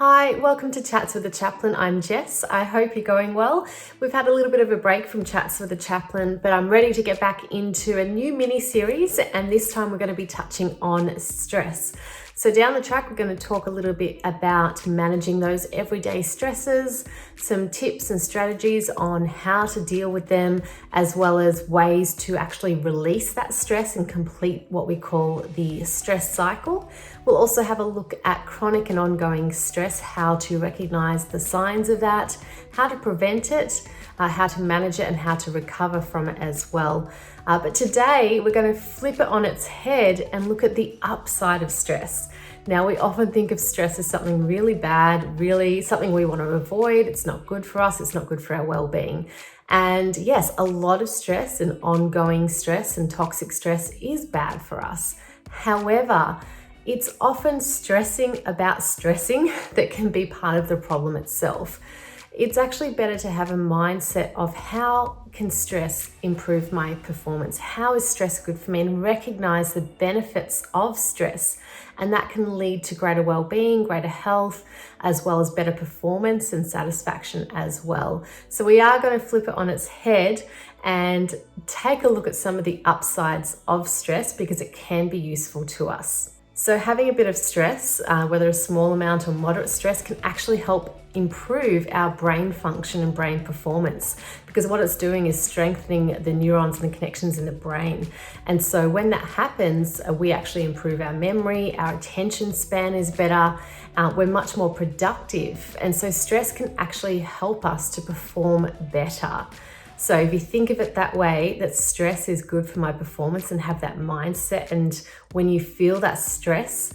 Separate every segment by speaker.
Speaker 1: Hi, welcome to Chats with the Chaplain. I'm Jess. I hope you're going well. We've had a little bit of a break from Chats with the Chaplain, but I'm ready to get back into a new mini series, and this time we're going to be touching on stress. So down the track, we're going to talk a little bit about managing those everyday stresses, some tips and strategies on how to deal with them, as well as ways to actually release that stress and complete what we call the stress cycle. We'll also have a look at chronic and ongoing stress, how to recognize the signs of that, how to prevent it, how to manage it, and how to recover from it as well. But today we're going to flip it on its head and look at the upside of stress. Now, we often think of stress as something really bad, really something we want to avoid. It's not good for us. It's not good for our well-being. And yes, a lot of stress and ongoing stress and toxic stress is bad for us. However, it's often stressing about stressing that can be part of the problem itself. It's actually better to have a mindset of how can stress improve my performance? How is stress good for me? And recognize the benefits of stress. And that can lead to greater well-being, greater health, as well as better performance and satisfaction as well. So we are going to flip it on its head and take a look at some of the upsides of stress because it can be useful to us. So having a bit of stress, whether a small amount or moderate stress, can actually help improve our brain function and brain performance, because what it's doing is strengthening the neurons and the connections in the brain. And so when that happens, we actually improve our memory, our attention span is better, we're much more productive. And so stress can actually help us to perform better. So if you think of it that way, that stress is good for my performance, and have that mindset, and when you feel that stress,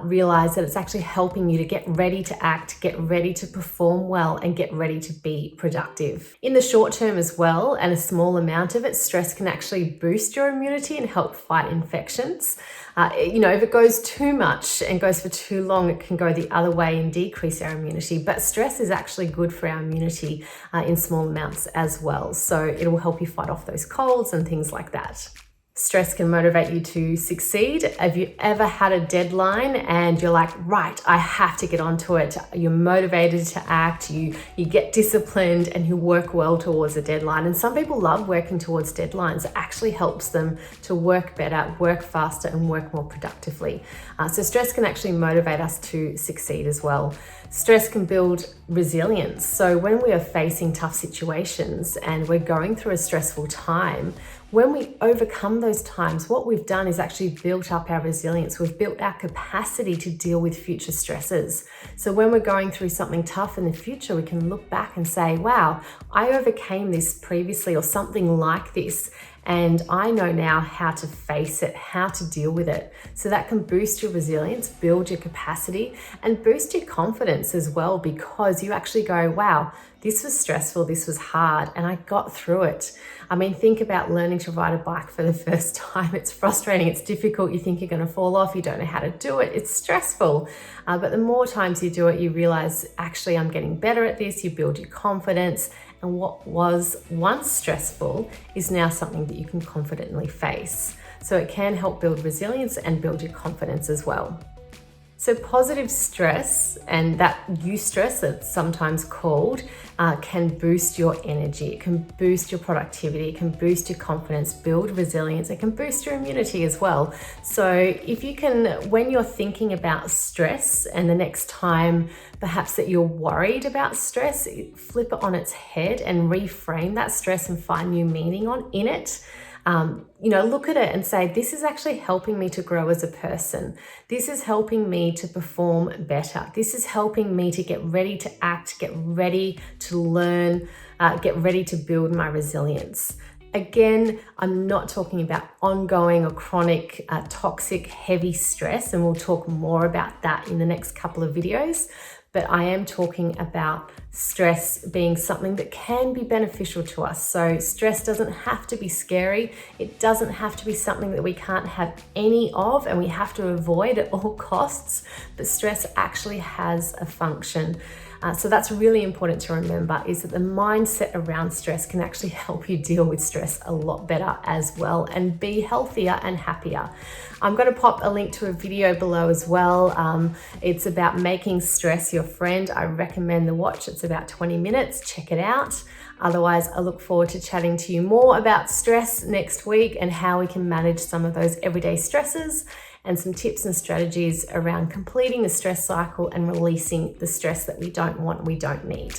Speaker 1: realize that it's actually helping you to get ready to act, get ready to perform well, and get ready to be productive. In the short term as well, and a small amount of it, stress can actually boost your immunity and help fight infections. If it goes too much and goes for too long, it can go the other way and decrease our immunity. But stress is actually good for our immunity in small amounts as well. So it will help you fight off those colds and things like that. Stress can motivate you to succeed. Have you ever had a deadline and you're like, right, I have to get onto it? You're motivated to act, you get disciplined, and you work well towards a deadline. And some people love working towards deadlines. It actually helps them to work better, work faster, and work more productively. So stress can actually motivate us to succeed as well. Stress can build resilience. So when we are facing tough situations and we're going through a stressful time, when we overcome those times, what we've done is actually built up our resilience. We've built our capacity to deal with future stresses. So when we're going through something tough in the future, we can look back and say, wow, I overcame this previously, or something like this, and I know now how to face it, how to deal with it. So that can boost your resilience, build your capacity, and boost your confidence as well, because you actually go, wow, this was stressful, this was hard, and I got through it. I mean, think about learning to ride a bike for the first time. It's frustrating, it's difficult, you think you're going to fall off, you don't know how to do it, it's stressful. But the more times you do it, you realize, actually, I'm getting better at this, you build your confidence, and what was once stressful is now something that you can confidently face. So it can help build resilience and build your confidence as well. So positive stress, and that eustress that's sometimes called, can boost your energy, it can boost your productivity, it can boost your confidence, build resilience, it can boost your immunity as well. So if you can, when you're thinking about stress, and the next time perhaps that you're worried about stress, flip it on its head and reframe that stress and find new meaning in it. Look at it and say, this is actually helping me to grow as a person. This is helping me to perform better. This is helping me to get ready to act, get ready to learn, get ready to build my resilience. Again, I'm not talking about ongoing or chronic, toxic, heavy stress, and we'll talk more about that in the next couple of videos. But I am talking about stress being something that can be beneficial to us. So stress doesn't have to be scary. It doesn't have to be something that we can't have any of and we have to avoid at all costs. But stress actually has a function. So that's really important to remember, is that the mindset around stress can actually help you deal with stress a lot better as well and be healthier and happier. I'm going to pop a link to a video below as well. It's about making stress your friend. I recommend the watch. It's about 20 minutes. Check it out. Otherwise, I look forward to chatting to you more about stress next week and how we can manage some of those everyday stresses, and some tips and strategies around completing the stress cycle and releasing the stress that we don't want and we don't need.